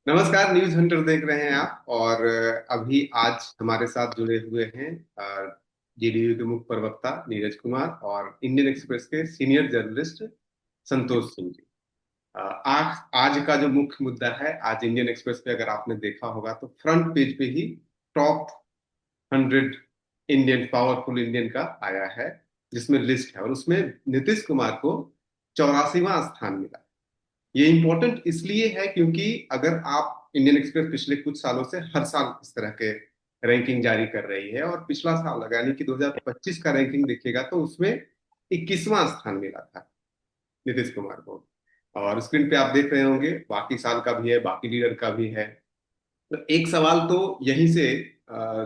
नमस्कार। News Hunter देख रहे हैं आप। और अभी आज हमारे साथ जुड़े हुए हैं जेडीयू के मुख्य प्रवक्ता नीरज कुमार और इंडियन एक्सप्रेस के सीनियर जर्नलिस्ट संतोष सिंह जी। आज का जो मुख्य मुद्दा है, आज इंडियन एक्सप्रेस पे अगर आपने देखा होगा तो फ्रंट पेज पे ही टॉप 100 इंडियन पावरफुल इंडियन का आया है, जिसमें लिस्ट है और उसमें नीतीश कुमार को 84वां स्थान मिला। ये इंपॉर्टेंट इसलिए है क्योंकि अगर आप इंडियन एक्सप्रेस पिछले कुछ सालों से हर साल इस तरह के रैंकिंग जारी कर रही है और पिछला साल यानी कि 2025 का रैंकिंग देखिएगा तो उसमें 21वां स्थान मिला था नीतीश कुमार को। और स्क्रीन पे आप देख रहे होंगे बाकी साल का भी है, बाकी लीडर का भी है। तो एक सवाल तो यहीं से अ,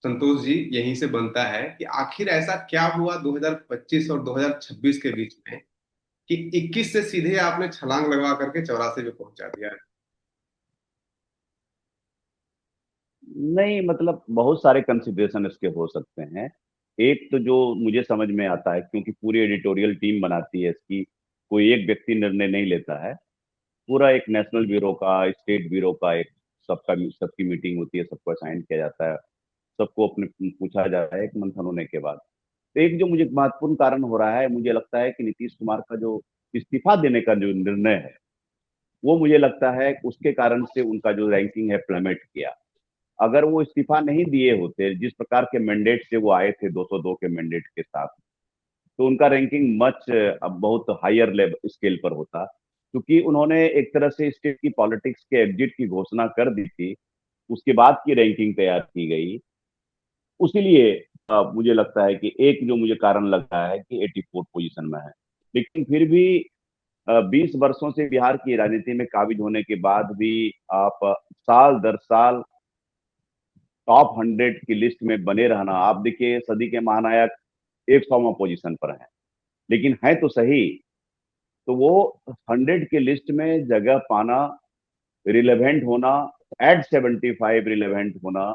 संतोष जी यहीं से बनता है कि आखिर ऐसा क्या हुआ 2025 और 2026 के बीच में कि 21 से सीधे आपने छलांग लगा करके 84 पे पहुंचा दिया। नहीं, मतलब बहुत सारे कंसिडरेशन इसके हो सकते हैं। एक तो जो मुझे समझ में आता है, क्योंकि पूरी एडिटोरियल टीम बनाती है इसकी, कोई एक व्यक्ति निर्णय नहीं लेता है। पूरा एक नेशनल ब्यूरो का, स्टेट ब्यूरो का एक सबकी मीटिंग होती है, सबको असाइन किया जाता है, सबको अपने पूछा जाता है एक मंथन होने के बाद। तो एक जो मुझे महत्वपूर्ण कारण हो रहा है, मुझे लगता है कि नीतीश कुमार का जो इस्तीफा देने का जो निर्णय है, वो मुझे लगता है उसके कारण से उनका जो रैंकिंग है प्लमेट किया। अगर वो इस्तीफा नहीं दिए होते, जिस प्रकार के मैंडेट से वो आए थे 202 के मैंडेट के साथ, तो उनका रैंकिंग मच अब बहुत हायर लेवल स्केल पर होता। क्योंकि उन्होंने एक तरह से स्टेट की पॉलिटिक्स के एग्जिट की घोषणा कर दी थी, उसके बाद की रैंकिंग तैयार की गई। उसीलिए मुझे लगता है कि एक जो मुझे कारण लग रहा है कि 84 पोजीशन में है। लेकिन फिर भी 20 वर्षों से बिहार की राजनीति में काबिज होने के बाद भी आप साल दर साल टॉप 100 की लिस्ट में बने रहना, आप देखिए सदी के महानायक 100वां पोजीशन पर हैं, लेकिन है तो सही। तो वो 100 की लिस्ट में जगह पाना, रिलेवेंट होना, एट 75 रिलेवेंट होना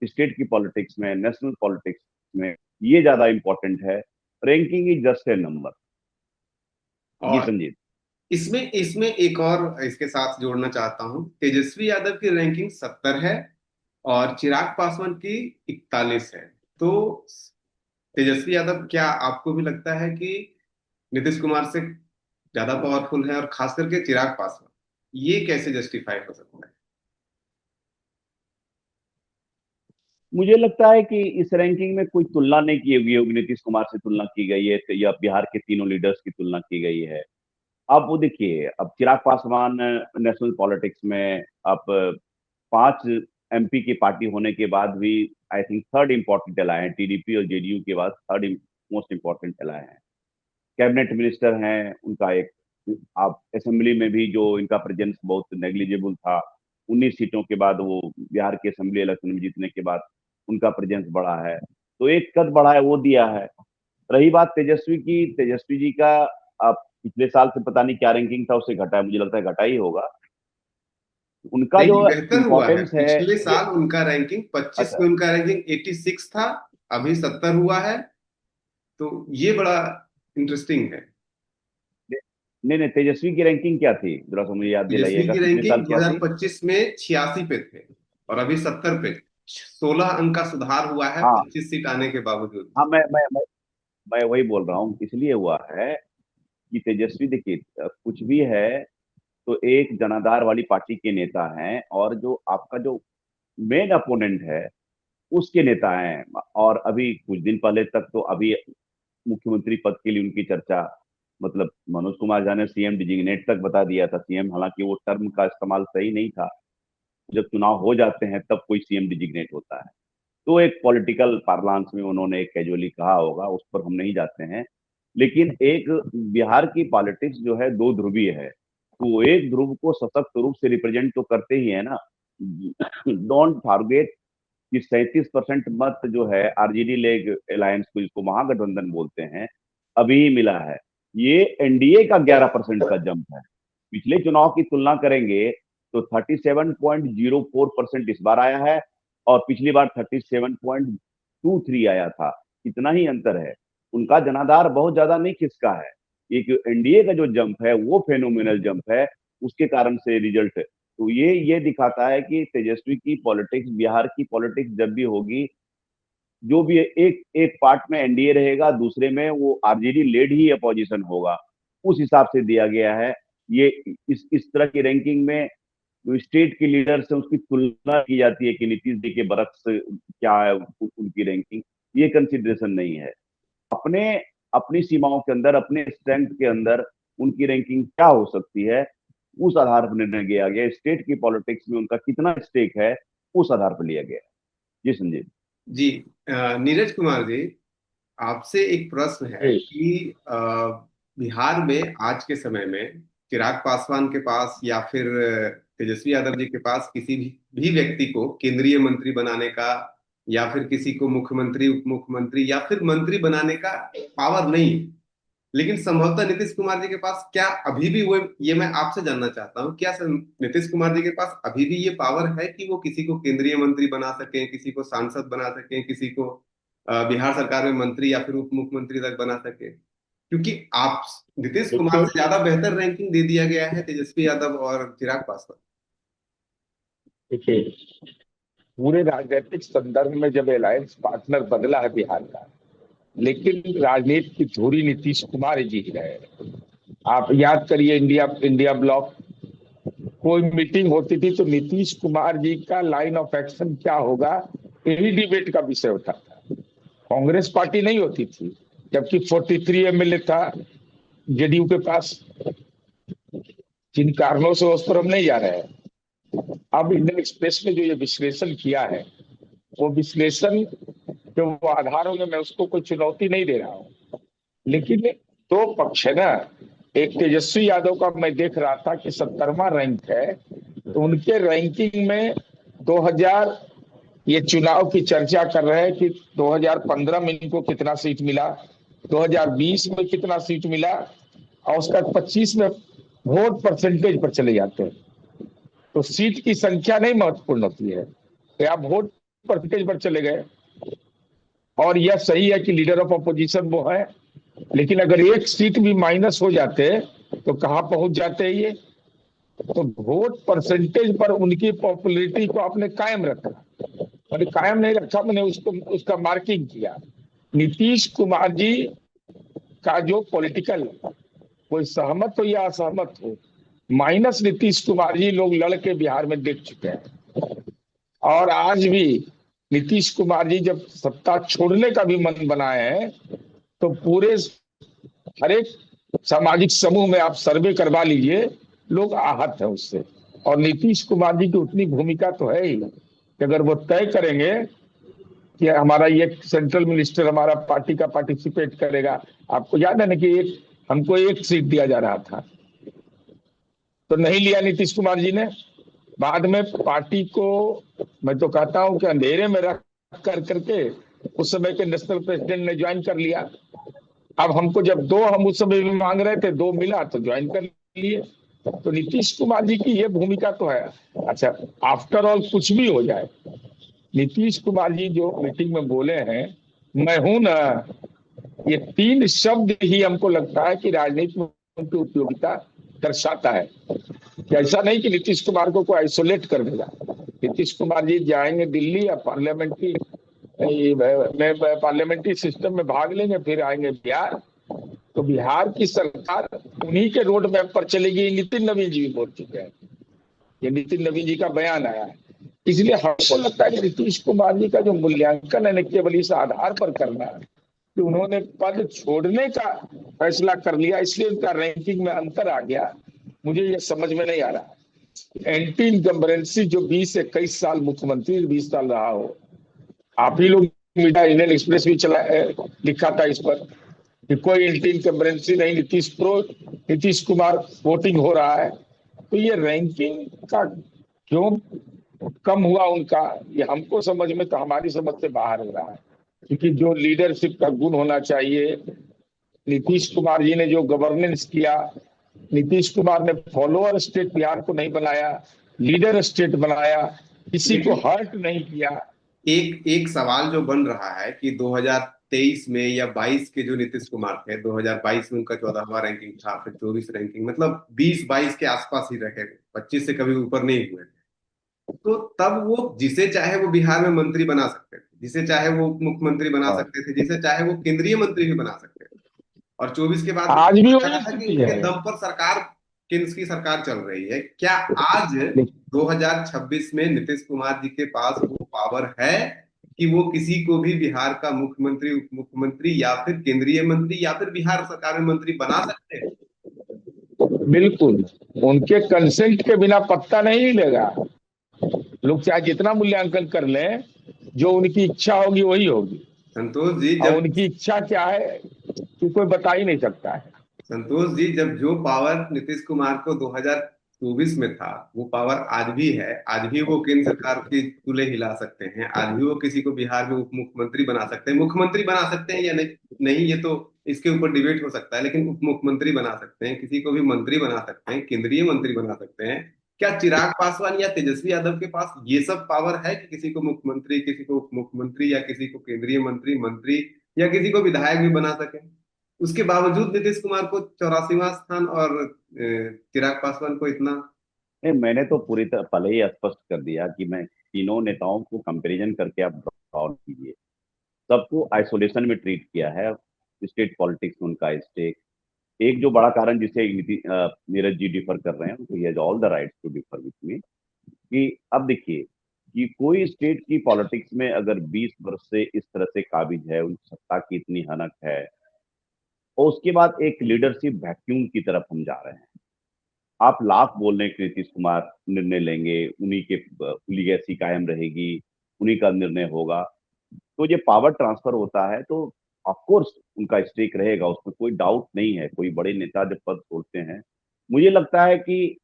स्टेट की पॉलिटिक्स में, नेशनल पॉलिटिक्स में, ये ज्यादा इंपॉर्टेंट है। Ranking is just a number. जी और संजीत। इसमें इसमें एक और इसके साथ जोड़ना चाहता हूं। तेजस्वी यादव की रैंकिंग 70 है और चिराग पासवान की 41 है। तो तेजस्वी यादव, क्या आपको भी लगता है कि नीतीश कुमार से ज्यादा पावरफुल है? और खास करके चिराग पासवान, ये कैसे जस्टिफाई हो सकता है? मुझे लगता है कि इस रैंकिंग में कोई तुलना नहीं की गई होगी, नीतीश कुमार से तुलना की गई है या बिहार के तीनों लीडर्स की तुलना की गई है। अब वो देखिए, अब चिराग पासवान नेशनल पॉलिटिक्स में अब 5 एमपी की पार्टी होने के बाद भी I think third important ally हैं, टीडीपी और जेडीयू के बाद थर्ड मोस्ट इम्पोर्टेंट एलाय हैं। कैबिनेट मिनिस्टर हैं उनका एक। आप असेंबली में भी जो इनका प्रेजेंस बहुत नेग्लिजिबल था, 19 सीटों के बाद वो बिहार के असेंबली इलेक्शन में जीतने के बाद उनका प्रेजेंस बढ़ा है। तो एक कद बढ़ा है, वो दिया है। रही बात तेजस्वी की, तेजस्वी जी का अब पिछले साल से पता नहीं क्या रैंकिंग था, उससे घटा है, मुझे लगता है घटा ही होगा। उनका नहीं जो नहीं, बेहतर हुआ है। इम्पोर्टेंस है पिछले ये। साल उनका रैंकिंग 25 अच्छा। में उनका रैंकिंग 86 था, अभी 70 हुआ है। तो ये बड़ा इंटरेस्टिंग है। नहीं नहीं, तेजस्वी की रैंकिंग क्या थी, जरा सा मुझे याद तेजस्वी दिलाइएगा, की पिछले साल रैंकिंग क्या थी। 2025 में 86 पे थे और अभी 70 पे। 16 अंक का सुधार हुआ है हाँ 25 सीट आने के बावजूद। हाँ, मैं वही बोल रहा हूँ, इसलिए हुआ है कि तेजस्वी देखिए, कुछ भी है तो एक जनाधार वाली पार्टी के नेता हैं, और जो आपका जो मेन अपोनेंट है उसके नेता हैं। और अभी कुछ दिन पहले तक तो अभी मुख्यमंत्री पद के लिए उनकी चर्चा, मतलब मनोज कुमार झा ने सीएम डिजिग्नेट तक बता दिया था सीएम, हालांकि वो टर्म का इस्तेमाल सही नहीं था। जब चुनाव हो जाते हैं तब कोई सीएम डिजिग्नेट होता है। तो एक पॉलिटिकल पार्लांस में उन्होंने एक कैजुअली कहा होगा, उस पर हम नहीं जाते हैं। लेकिन एक बिहार की पॉलिटिक्स जो है दो ध्रुवीय है, तो वो एक ध्रुव को सशक्त रूप से रिप्रेजेंट तो करते ही है ना। डोंट फॉरगेट कि 37% मत जो है आरजेडी लेग अलायंस को, जिसको महागठबंधन बोलते हैं, अभी ही मिला है। ये एनडीए का 11% का जंप है। पिछले चुनाव की तुलना करेंगे तो 37.04% इस बार आया है, और पिछली बार 37.23 आया था। इतना ही अंतर है। उनका जनाधार बहुत ज्यादा नहीं खिसका है। ये जो एनडीए का जो जंप है वो फेनोमिनल जंप है, उसके कारण से रिजल्ट तो ये दिखाता है कि तेजस्वी की पॉलिटिक्स, बिहार की पॉलिटिक्स जब भी होगी, जो भी एक एक पार्ट में एनडीए रहेगा, दूसरे में वो आरजेडी लेड ही अपोजिशन होगा, उस हिसाब से दिया गया है। ये इस तरह की रैंकिंग में जो स्टेट के लीडर से उसकी तुलना की जाती है कि नीतीश जी के बरक्स क्या है उनकी रैंकिंग, ये कंसिडरेशन नहीं है। अपने अपनी सीमाओं के अंदर, अपने स्ट्रेंथ के अंदर उनकी रैंकिंग क्या हो सकती है, उस आधार पर निर्णय किया गया। स्टेट की पॉलिटिक्स में उनका कितना स्टेक है, उस आधार पर लिया गया। जी संजीव। जी, नीरज कुमार जी, आपसे एक प्रश्न है जी। कि बिहार में आज के समय में चिराग पासवान के पास या फिर तेजस्वी यादव जी के पास किसी भी व्यक्ति को केंद्रीय मंत्री बनाने का, या फिर किसी को मुख्यमंत्री, उप मुख्यमंत्री या फिर मंत्री बनाने का पावर नहीं है। लेकिन संभवतः नीतीश कुमार जी के पास क्या अभी भी वो, ये मैं आपसे जानना चाहता हूँ, क्या नीतीश कुमार जी के पास अभी भी ये पावर है कि वो किसी को केंद्रीय मंत्री बना सके, किसी को सांसद बना सके, किसी को बिहार सरकार में मंत्री या फिर उप मुख्यमंत्री तक बना सके? क्योंकि आप, नीतीश कुमार देखिए से ज्यादा बेहतर रैंकिंग दे दिया गया है तेजस्वी यादव और चिराग पासवान। देखिए पूरे राजनीतिक संदर्भ में जब अलायंस पार्टनर बदला है बिहार का, लेकिन राजनीति की धुरी नीतीश कुमार जी ही रहे। आप याद करिए, इंडिया इंडिया ब्लॉक कोई मीटिंग होती थी तो नीतीश कुमार जी का लाइन ऑफ एक्शन क्या होगा, यही डिबेट का विषय होता था। कांग्रेस पार्टी नहीं होती थी, जबकि 43 एमएलए था जेडीयू के पास। जिन कारणों से उस पर हम नहीं जा रहे हैं। अब इंडियन एक्सप्रेस ने जो ये विश्लेषण किया है, वो विश्लेषण जो वो आधार होंगे, मैं उसको कोई चुनौती नहीं दे रहा हूँ। लेकिन दो पक्ष है ना। एक तेजस्वी यादव का मैं देख रहा था कि 70वां रैंक है, तो उनके रैंकिंग में 2000, ये चुनाव की चर्चा कर रहे हैं कि 2015 में इनको कितना सीट मिला, 2020 में कितना सीट मिला, और उसका 25 में वोट परसेंटेज पर चले जाते हैं। तो सीट की संख्या नहीं महत्वपूर्ण होती है, तो आप वोट परसेंटेज पर चले गए। और यह सही है कि लीडर ऑफ अपोजिशन वो है, लेकिन अगर एक सीट भी माइनस हो जाते तो कहां पहुंच जाते ये। तो वोट परसेंटेज पर उनकी पॉपुलैरिटी को आपने कायम रखा, मैंने कायम नहीं रखा, मैंने उसको उसका मार्किंग किया। नीतीश कुमार जी का जो पॉलिटिकल, कोई सहमत हो या असहमत हो, माइनस नीतीश कुमार जी लोग लड़के बिहार में देख चुके हैं। और आज भी नीतीश कुमार जी जब सत्ता छोड़ने का भी मन बनाए हैं, तो पूरे हर एक सामाजिक समूह में आप सर्वे करवा लीजिए, लोग आहत है उससे। और नीतीश कुमार जी की उतनी भूमिका तो है ही कि अगर वो तय करेंगे कि हमारा ये सेंट्रल मिनिस्टर हमारा पार्टी का पार्टिसिपेट करेगा। आपको याद है ना कि हमको एक सीट दिया जा रहा था, तो नहीं लिया नीतीश कुमार जी ने। बाद में पार्टी को, मैं तो कहता हूं कि अंधेरे में रख कर करके उस समय के नेशनल प्रेसिडेंट ने ज्वाइन कर लिया। अब हमको जब दो, हम उस समय भी मांग रहे थे, दो मिला तो ज्वाइन कर लिए। तो नीतीश कुमार जी की ये भूमिका तो है। अच्छा, आफ्टर ऑल कुछ भी हो जाए, नीतीश कुमार जी जो मीटिंग में बोले हैं, मैं हूं ना, ये तीन शब्द ही हमको लगता है कि राजनीति में उनकी उपयोगिता दर्शाता है। कि ऐसा नहीं कि नीतीश कुमार को कोई आइसोलेट कर देगा। नीतीश कुमार जी जाएंगे दिल्ली या पार्लियामेंट्री सिस्टम में भाग लेंगे, फिर आएंगे बिहार, तो बिहार की सरकार उन्हीं के रोड मैप पर चलेगी। नितिन नवीन जी भी बोल चुके हैं, ये नितिन नवीन जी का बयान आया है। इसलिए हमको लगता है कि नीतीश कुमार जी का जो मूल्यांकन है न, केवल इस आधार पर करना है कि उन्होंने पद छोड़ने का फैसला कर लिया, इसलिए उनका रैंकिंग में अंतर आ गया। मुझे ये समझ में नहीं आ रहा। एंटी इनकम्बरेंसी जो 20-21 साल मुख्यमंत्री 20 साल रहा हो, आप ही लोग मीडिया, इंडियन एक्सप्रेस भी चला लिखा था इस पर कि कोई एंटी इनकम्बरेंसी नहीं, नीतीश कुमार वोटिंग हो रहा है। तो ये रैंकिंग का क्यों कम हुआ उनका, ये हमको समझ में, तो हमारी समझ से बाहर हो रहा है। क्योंकि जो लीडरशिप का गुण होना चाहिए, नीतीश कुमार जी ने जो गवर्नेंस किया, नीतीश कुमार ने फॉलोअर स्टेट बिहार को नहीं बनाया, लीडर स्टेट बनाया, किसी को हर्ट नहीं किया। एक एक सवाल जो बन रहा है कि 2023 में या 22 के जो नीतीश कुमार थे, 2022 में उनका 14वां रैंकिंग था, फिर 24 रैंकिंग, मतलब 20-22 के आसपास ही रहे, 25 से कभी ऊपर नहीं हुए। तो तब वो जिसे चाहे वो बिहार में मंत्री बना सकते थे, जिसे चाहे वो उप मुख्यमंत्री बना हाँ, सकते थे, जिसे चाहे वो केंद्रीय मंत्री भी बना सकते थे। और 24 के बाद आज भी लग वही रहा था कि स्थिति उनके है। दम पर सरकार, केंद्र की सरकार चल रही है। क्या आज लेकिन 2026 में नीतीश कुमार जी के पास वो पावर है कि वो किसी को भी बिहार का मुख्यमंत्री, उप मुख्यमंत्री या फिर केंद्रीय मंत्री या फिर बिहार सरकार में मंत्री बना सकते हैं? बिल्कुल उनके कंसेंट के बिना पत्ता नहीं हिलेगा। लोग चाहे जितना मूल्यांकन कर लें, जो उनकी इच्छा होगी वही होगी। संतोष जी और जब उनकी इच्छा क्या है कि कोई बता ही नहीं सकता है। संतोष जी, जब जो पावर नीतीश कुमार को 2024 में था, वो पावर आज भी है। आज भी वो केंद्र सरकार की चूल्हे हिला सकते हैं, आज भी वो किसी को बिहार में उप मुख्यमंत्री बना सकते हैं। मुख्यमंत्री बना सकते हैं या नहीं, नहीं ये तो इसके ऊपर डिबेट हो सकता है, लेकिन उप मुख्यमंत्री बना सकते हैं, किसी को भी मंत्री बना सकते हैं, केंद्रीय मंत्री बना सकते हैं। क्या चिराग पासवान या तेजस्वी यादव के पास ये सब पावर है कि किसी को मुख्यमंत्री, किसी को उप मुख्यमंत्री या किसी को केंद्रीय मंत्री, मंत्री या किसी को विधायक भी बना सके? उसके बावजूद नीतीश कुमार को 84वां स्थान और चिराग पासवान को इतना। नहीं, मैंने तो पूरी तरह पहले ही स्पष्ट कर दिया कि मैं तीनों नेताओं को कंपैरिजन करके आप गौर कीजिए। सबको आइसोलेशन में ट्रीट किया है। स्टेट पॉलिटिक्स में उनका स्टेक, एक जो बड़ा कारण जिसे नीरज जी डिफर कर रहे हैं, उनको ही has all the rights to differ with me, कि अब देखिए कि कोई स्टेट की पॉलिटिक्स में अगर 20 वर्ष से इस तरह से काबिज है, उनकी सत्ता की इतनी हनक है, और उसके बाद एक लीडरशिप वैक्यूम की तरफ हम जा रहे हैं। आप लाख बोल रहे हैं कि नीतीश कुमार निर्णय लेंगे, उन्हीं के लीगेसी कायम रहेगी, उन्हीं का निर्णय होगा। तो ये पावर ट्रांसफर होता है तो ऑफ कोर्स उनका स्टेक रहेगा, उसमें कोई डाउट नहीं है। कोई बड़े नेता जब पद छोड़ते हैं, मुझे लगता है कि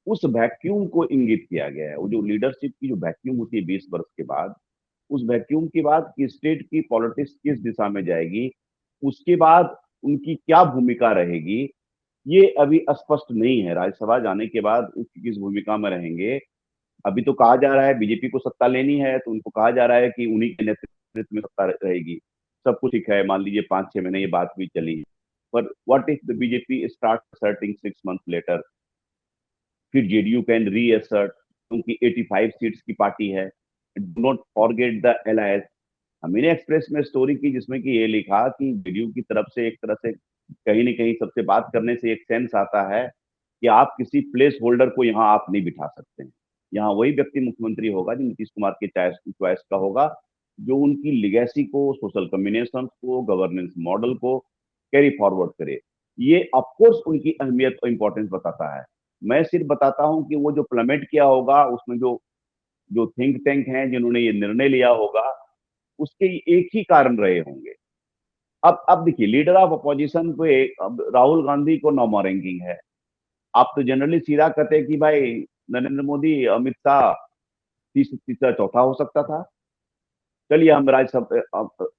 उस वैक्यूम को इंगित किया गया है। वो जो लीडरशिप की जो वैक्यूम होती है 20 वर्ष के बाद, उस वैक्यूम के बाद कि स्टेट की पॉलिटिक्स किस दिशा में जाएगी, उसके बाद उनकी क्या भूमिका रहेगी, ये अभी स्पष्ट नहीं है। राज्यसभा जाने के बाद वो किस भूमिका में रहेंगे। अभी तो कहा जा रहा है बीजेपी को सत्ता लेनी है, तो उनको कहा जा रहा है कि उन्हीं के नेतृत्व में सत्ता रहेगी। सब कुछ ठीक है, मान लीजिए 5-6 महीने ये बात भी चली, पर what if the BJP start asserting 6 month later, फिर जेडीयू कैन रीअसर्ट, क्योंकि 85 सीट्स की पार्टी है। Do not forget the alliance. हमने एक्सप्रेस में स्टोरी की जिसमें कि ये लिखा कि जेडीयू की तरफ से एक तरह से कहीं न कहीं सबसे बात करने से एक सेंस आता है कि आप किसी प्लेस होल्डर को यहाँ आप नहीं बिठा सकते हैं। यहाँ वही व्यक्ति मुख्यमंत्री होगा जो नीतीश कुमार के चॉइस का होगा, जो उनकी लिगेसी को, सोशल कम्बिनेशन को, गवर्नेंस मॉडल को कैरी फॉरवर्ड करे। ये ऑफकोर्स उनकी अहमियत और इंपॉर्टेंस बताता है। मैं सिर्फ बताता हूँ कि वो जो प्लमेट किया होगा, उसमें जो जो थिंक टैंक हैं जिन्होंने ये निर्णय लिया होगा, उसके एक ही कारण रहे होंगे। अब देखिए, लीडर ऑफ अपोजिशन को अब राहुल गांधी को नौवां रैंकिंग है। आप तो जनरली सीधा कहते हैं कि भाई नरेंद्र मोदी, अमित शाह तीसरा चौथा हो सकता था। चलिए, हम राज्यसभा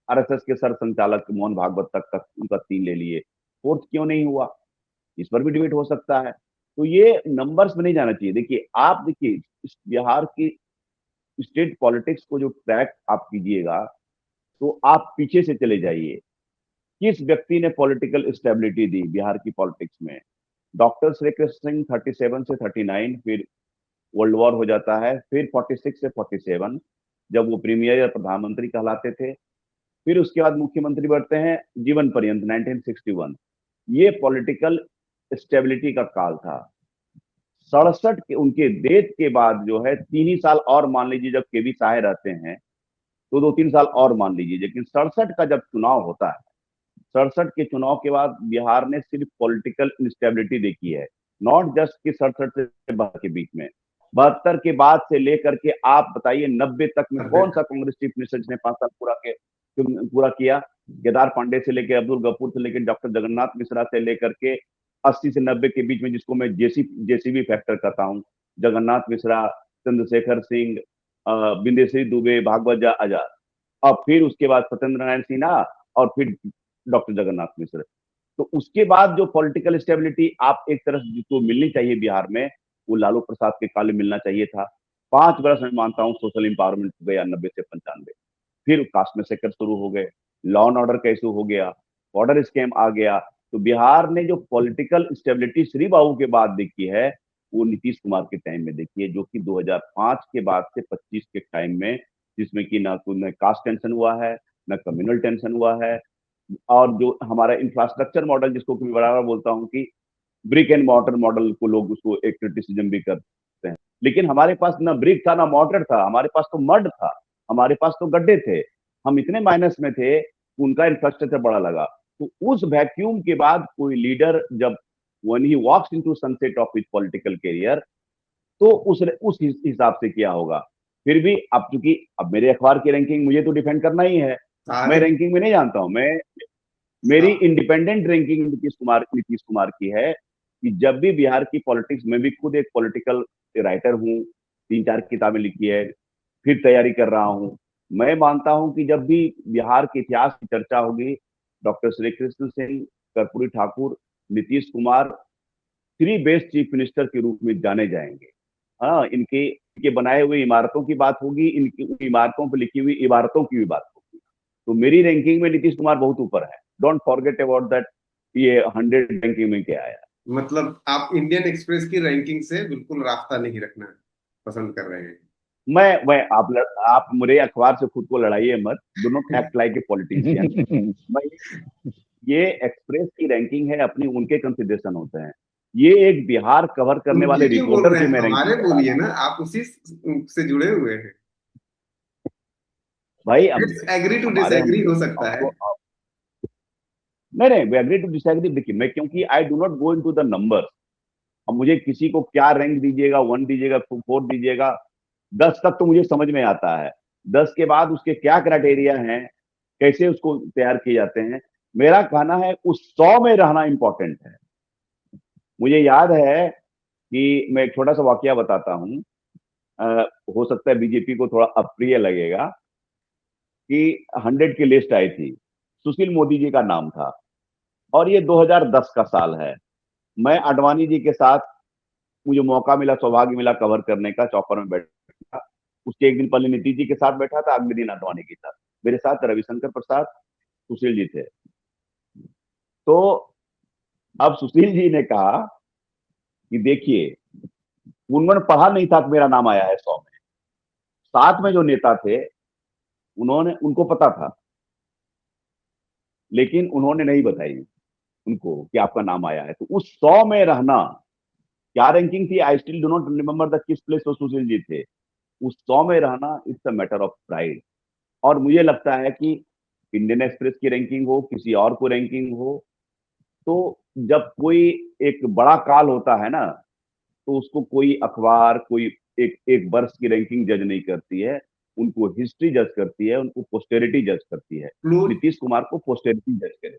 आरएसएस के सर संचालक मोहन भागवत तक उनका 3 ले लिए, फोर्थ क्यों नहीं हुआ, इस पर भी डिबेट हो सकता है। तो ये नंबर्स में नहीं जाना चाहिए। देखिए, आप देखिए इस बिहार की स्टेट पॉलिटिक्स को जो ट्रैक आप कीजिएगा, तो आप पीछे से चले जाइए। किस व्यक्ति ने पॉलिटिकल स्टेबिलिटी दी बिहार की पॉलिटिक्स में? डॉक्टर श्री कृष्ण सिंह 37 से 39, फिर वर्ल्ड वॉर हो जाता है, फिर 46 से 47 जब वो प्रीमियर या प्रधानमंत्री कहलाते थे, फिर उसके बाद मुख्यमंत्री बढ़ते हैं जीवन पर्यंत 1961। ये पॉलिटिकल स्टेबिलिटी का काल था। 67 के उनके डेथ के बाद जो है 3 ही साल और मान लीजिए, जब केवी साहे रहते हैं तो 2-3 साल और मान लीजिए, लेकिन 67 का जब चुनाव होता है, 67 के चुनाव के बाद बिहार ने सिर्फ पॉलिटिकल इंस्टेबिलिटी देखी है। नॉट जस्ट कि 67 से 72 के बीच में, 72 के बाद से लेकर के आप बताइए 90 तक में कौन सा कांग्रेस चीफ मिनिस्टर जिसने 5 साल पूरा किया? केदार पांडे से लेकर, अब्दुल गफूर से लेकर, डॉक्टर जगन्नाथ मिश्रा से लेकर के 80 से 90 के बीच में, जिसको मैं जेसीबी फैक्टर कहता हूँ, जगन्नाथ मिश्रा, चंद्रशेखर सिंह, बिंदेश्वरी दुबे, भागवत आजाद, और फिर उसके बाद सत्येंद्र नारायण सिन्हा, और फिर डॉक्टर जगन्नाथ मिश्र। तो उसके बाद जो पॉलिटिकल स्टेबिलिटी आप एक तरफ जिसको मिलनी चाहिए बिहार में, वो लालू प्रसाद के काल में मिलना चाहिए था। 5 वर्ष में मानता हूँ सोशल इंपावरमेंट हो गया 90 से 95, फिर कास्ट में सेक्टर शुरू हो गए। लॉ एंड ऑर्डर का इशू हो गया, बॉर्डर स्कैम आ गया। तो बिहार ने जो पॉलिटिकल स्टेबिलिटी श्री बाबू के बाद देखी है, वो नीतीश कुमार के टाइम में देखी है, जो कि 2005 के बाद से 25 के टाइम में, जिसमें कि ना कोई कास्ट टेंशन हुआ है, ना कम्युनल टेंशन हुआ है, और जो हमारा इंफ्रास्ट्रक्चर मॉडल, जिसको मैं बराबर बोलता हूँ कि ब्रिक एंड मॉर्टर मॉडल को लोग उसको एक क्रिटिसिज्म भी करते हैं, लेकिन हमारे पास ना ब्रिक था ना मॉर्टर था, हमारे पास तो मड था, हमारे पास तो गड्ढे थे, हम इतने माइनस में थे, उनका इंफ्रास्ट्रक्चर बड़ा लगा। तो उस वैक्यूम के बाद कोई लीडर जब when he walks into sunset of his political career, तो उस हिसाब से किया होगा। फिर भी अब चूंकि अब मेरे अखबार की रैंकिंग मुझे तो डिफेंड करना ही है, मैं सारे रैंकिंग में नहीं जानता हूं, मैं मेरी इंडिपेंडेंट रैंकिंग नीतीश कुमार की है कि जब भी बिहार की पॉलिटिक्स, मैं भी खुद एक पॉलिटिकल राइटर हूँ, 3-4 किताबें लिखी है, फिर तैयारी कर रहा हूँ। मैं मानता हूँ कि जब भी बिहार के इतिहास की चर्चा होगी, doctor Shri Krishna Singh, Karpoori Thakur, Nitish Kumar three best chief minister के रूप में जाने जाएंगे। हाँ, इनके बनाए हुए इमारतों की बात होगी, इनकी इमारतों पर लिखी हुई इबारतों की भी बात होगी। तो मेरी रैंकिंग में नीतीश कुमार बहुत ऊपर है, डोंट फॉरगेट अबाउट दैट। ये 100 रैंकिंग में क्या आया। मतलब आप इंडियन एक्सप्रेस की रैंकिंग से बिल्कुल रास्ता नहीं रखना पसंद कर रहे हैं? मैं आप मेरे अखबार से खुद को लड़ाइए मत, do not act like a politician. मैं ये एक्सप्रेस की रैंकिंग है, अपनी उनके कंसिडरेशन होते हैं, ये एक बिहार कवर करने उनके वाले क्यों बोल रिपोर्टर रहे की हैं? मैं रैंकिंग हमारे बता बोलिए रहा हूँ। ना, आप उसी से जुड़े हुए हैं। भाई अब लेट्स एग्री टू हमारे हम डिसएग्री हो सकता है। आपको नहीं नहीं, वी एग्री टू डिसएग्री। देखिए, मैं क्योंकि I do not go into the number. अब मुझे किसी को क्या रैंक दीजिएगा, 1 दीजिएगा, 4 दीजिएगा, 10 तक तो मुझे समझ में आता है, 10 के बाद उसके क्या क्राइटेरिया हैं, कैसे उसको तैयार किए जाते हैं। मेरा कहना है उस 100 में रहना इंपॉर्टेंट है। मुझे याद है कि मैं एक छोटा सा वाकया बताता हूँ, हो सकता है बीजेपी को थोड़ा अप्रिय लगेगा, कि 100 की लिस्ट आई थी, सुशील मोदी जी का नाम था, और ये 2010 का साल है। मैं अडवाणी जी के साथ, मुझे मौका मिला, सौभाग्य मिला कवर करने का, चौपर में बैठा, उसके एक दिन पहले नीतीश जी के साथ बैठा था, अगले दिन अडवाणी के साथ, मेरे साथ रविशंकर प्रसाद, सुशील जी थे। तो अब सुशील जी ने कहा कि देखिए, उन्होंने पढ़ा नहीं था कि मेरा नाम आया है 100 में, साथ में जो नेता थे उनको पता था, लेकिन उन्होंने नहीं बताई उनको कि आपका नाम आया है। तो उस 100 में रहना, क्या रैंकिंग थी, I still do not remember the किस प्लेस वो सुशील जी थे, उस 100 में रहना it's a matter of pride. और मुझे लगता है कि इंडियन एक्सप्रेस की रैंकिंग हो, किसी और को रैंकिंग हो, तो जब कोई एक बड़ा काल होता है ना, तो उसको कोई अखबार, कोई एक एक वर्ष की रैंकिंग जज नहीं करती है, उनको हिस्ट्री जज करती है, उनको पोस्टेरिटी जज करती है। नीतीश कुमार को पोस्टेरिटी जज करे।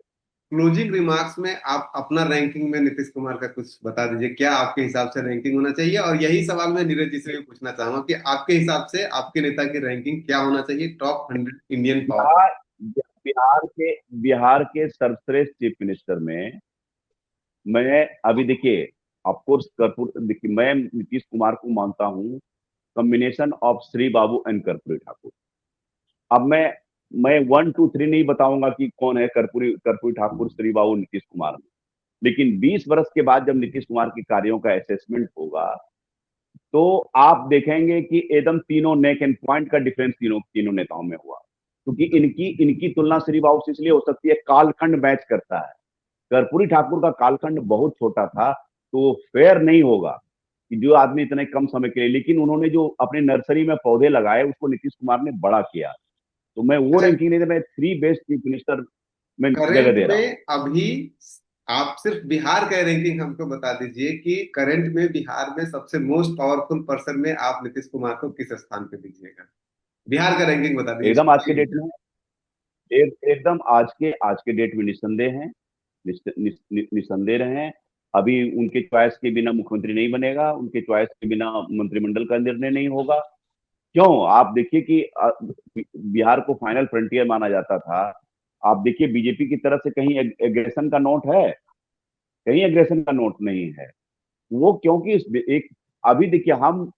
क्लोजिंग रिमार्क्स में आप अपना रैंकिंग में नीतीश कुमार का कुछ बता दीजिए, क्या आपके हिसाब से रैंकिंग होना चाहिए? और यही सवाल मैं नीरज जी से भी पूछना चाहूंगा कि आपके हिसाब से आपके नेता की रैंकिंग क्या होना चाहिए top 100 Indian power? Bihar Bihar के बिहार के सर्वश्रेष्ठ चीफ मिनिस्टर में मैं अभी देखिए, ऑफकोर्स कर्पूर, देखिए मैं नीतीश कुमार को मानता हूँ combination of Shri Babu and Karpoori Thakur. अब मैं 1 2 3 नहीं बताऊंगा कि कौन है कर्पूरी कर्पूरी ठाकुर, श्री बाबू, नीतीश कुमार में, लेकिन 20 वर्ष के बाद जब नीतीश कुमार के कार्यों का असेसमेंट होगा, तो आप देखेंगे कि एकदम तीनों नेक एंड पॉइंट का डिफरेंस तीनों तीनों नेताओं में हुआ। क्योंकि इनकी इनकी तुलना श्री बाबू से इसलिए हो सकती है, कालखंड मैच करता है। कर्पूरी ठाकुर का कालखंड बहुत छोटा था, तो फेयर नहीं होगा कि जो आदमी इतने कम समय के लिए, लेकिन उन्होंने जो अपने नर्सरी में पौधे लगाए उसको नीतीश कुमार ने बड़ा किया। तो मैं वो अच्छा, रैंकिंग नहीं दे, मैं 3 बेस्ट चीफ मिनिस्टर में जगह करंट दे रहा हूँ। में अभी आप सिर्फ बिहार का रैंकिंग हमको बता दीजिए कि करंट में बिहार में सबसे मोस्ट पावरफुल पर्सन में आप नीतीश कुमार को किस स्थान पे दीजिएगा? बिहार का रैंकिंग बता एकदम आज के दीजिए। डेट में, एकदम आज के डेट में निस्संदेह हैं, निस्संदेह हैं। अभी उनके चॉइस के बिना मुख्यमंत्री नहीं बनेगा, उनके चॉइस के बिना मंत्रिमंडल का निर्णय नहीं होगा। क्यों? आप देखिए कि बिहार को फाइनल फ्रंटियर माना जाता था। आप देखिए बीजेपी की तरफ से कहीं एग्रेशन का नोट है? कहीं एग्रेशन का नोट नहीं है। वो क्योंकि एक, अभी देखिए हम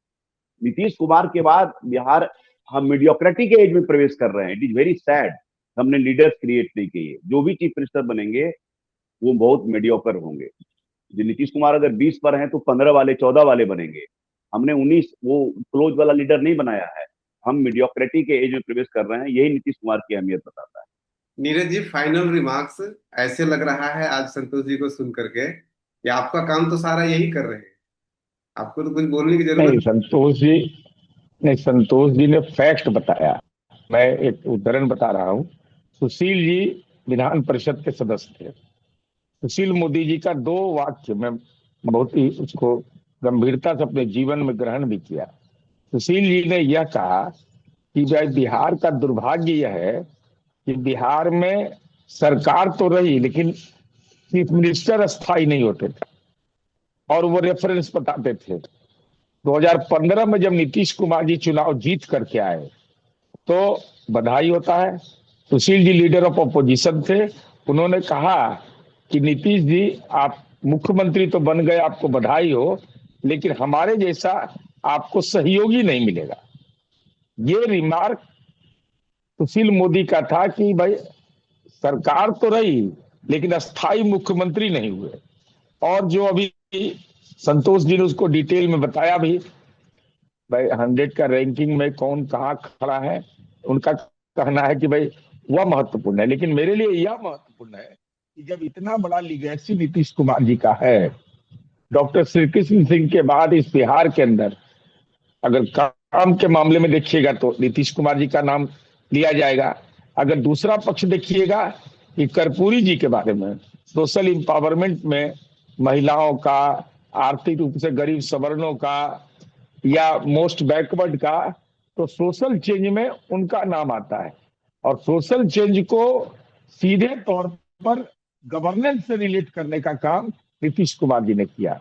नीतीश कुमार के बाद बिहार, हम मीडियोक्रेटी के एज में प्रवेश कर रहे हैं। It is very sad. हमने लीडर्स क्रिएट नहीं किए। जो भी चीफ मिनिस्टर बनेंगे वो बहुत मीडियोकर होंगे। जो नीतीश कुमार अगर 20 पर हैं तो 15 वाले 14 वाले बनेंगे। हमने 19 वो क्लोज वाला लीडर नहीं बनाया है। हम मीडियोक्रेटी के एज में प्रवेश कर रहे हैं, यही नीतीश कुमार की अहमियत बताता है। Neeraj ji, final remarks. ऐसे लग रहा है आज संतोष जी को सुन करके कि आपका काम तो सारा यही कर रहे हैं, आपको तो कुछ बोलने की नहीं जरूरत। संतोष जी, नहीं संतोष जी ने फैक्ट बताया। मैं एक उदाहरण बता रहा हूँ। सुशील जी विधान परिषद के सदस्य थे। सुशील मोदी जी का दो वाक्य मैं बहुत ही उसको गंभीरता से अपने जीवन में ग्रहण भी किया। सुशील जी ने यह कहा कि भाई बिहार का दुर्भाग्य यह है कि बिहार में सरकार तो रही लेकिन चीफ मिनिस्टर स्थायी नहीं होते थे। और वो रेफरेंस बताते थे 2015 में जब नीतीश कुमार जी चुनाव जीत करके आए तो बधाई होता है। Sushil ji leader of opposition थे। उन्होंने कहा कि नीतीश जी आप मुख्यमंत्री तो बन गए, आपको बधाई हो, लेकिन हमारे जैसा आपको सहयोगी नहीं मिलेगा। ये रिमार्क सुशील मोदी का था कि भाई सरकार तो रही लेकिन अस्थाई मुख्यमंत्री नहीं हुए। और जो अभी संतोष जी ने उसको डिटेल में बताया भी, भाई 100 का रैंकिंग में कौन कहाँ खड़ा है, उनका कहना है कि भाई वह महत्वपूर्ण है। लेकिन मेरे लिए यह महत्वपूर्ण है कि जब इतना बड़ा लीगेसी नीतीश कुमार जी का है, डॉक्टर श्री कृष्ण सिंह के बाद इस बिहार के अंदर अगर काम के मामले में देखिएगा तो नीतीश कुमार जी का नाम लिया जाएगा। अगर दूसरा पक्ष देखिएगा कि कर्पूरी जी के बारे में, सोशल इंपावरमेंट में महिलाओं का, आर्थिक रूप से गरीब सवर्णों का या मोस्ट बैकवर्ड का, तो सोशल चेंज में उनका नाम आता है। और सोशल चेंज को सीधे तौर पर गवर्नेंस से रिलेट करने का काम नीतीश कुमार जी ने किया।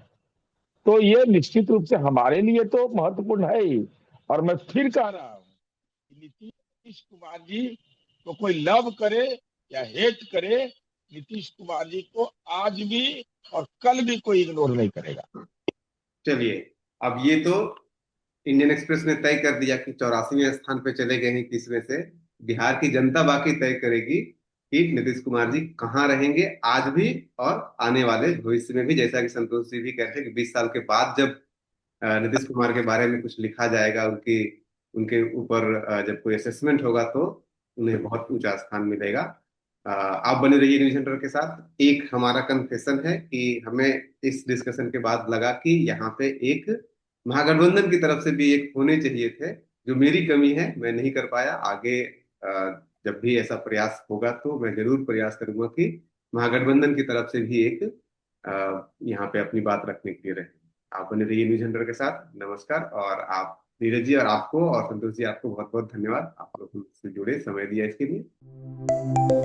तो ये निश्चित रूप से हमारे लिए तो महत्वपूर्ण है ही। और मैं फिर कह रहा हूं कि नीतीश कुमार जी को कोई लव करे या हेट करे, नीतीश कुमार जी को आज भी और कल भी कोई इग्नोर नहीं करेगा। चलिए, अब ये तो इंडियन एक्सप्रेस ने तय कर दिया कि 84वें स्थान पे चले गए हैं, किसमें से। बिहार की जनता बाकी तय करेगी कि नीतीश कुमार जी कहाँ रहेंगे आज भी और आने वाले भविष्य में भी। जैसा कि संतोष जी भी कहते हैं कि 20 साल के बाद जब नीतीश कुमार के बारे में कुछ लिखा जाएगा, उनकी उनके ऊपर जब कोई असेसमेंट होगा तो उन्हें बहुत ऊंचा स्थान मिलेगा। आप बने रहिए न्यूज सेंटर के साथ। एक हमारा कन्फेशन है कि हमें इस डिस्कशन के बाद लगा कि यहाँ पे एक महागठबंधन की तरफ से भी एक होने चाहिए थे, जो मेरी कमी है, मैं नहीं कर पाया। आगे जब भी ऐसा प्रयास होगा तो मैं जरूर प्रयास करूंगा कि महागठबंधन की तरफ से भी एक यहाँ पे अपनी बात रखने के लिए रहे। आप बने रहिए न्यूज सेंटर के साथ। नमस्कार। और आप नीरज जी और आपको और संतोष जी, आपको बहुत बहुत धन्यवाद, आप लोग से जुड़े, समय दिया इसके लिए।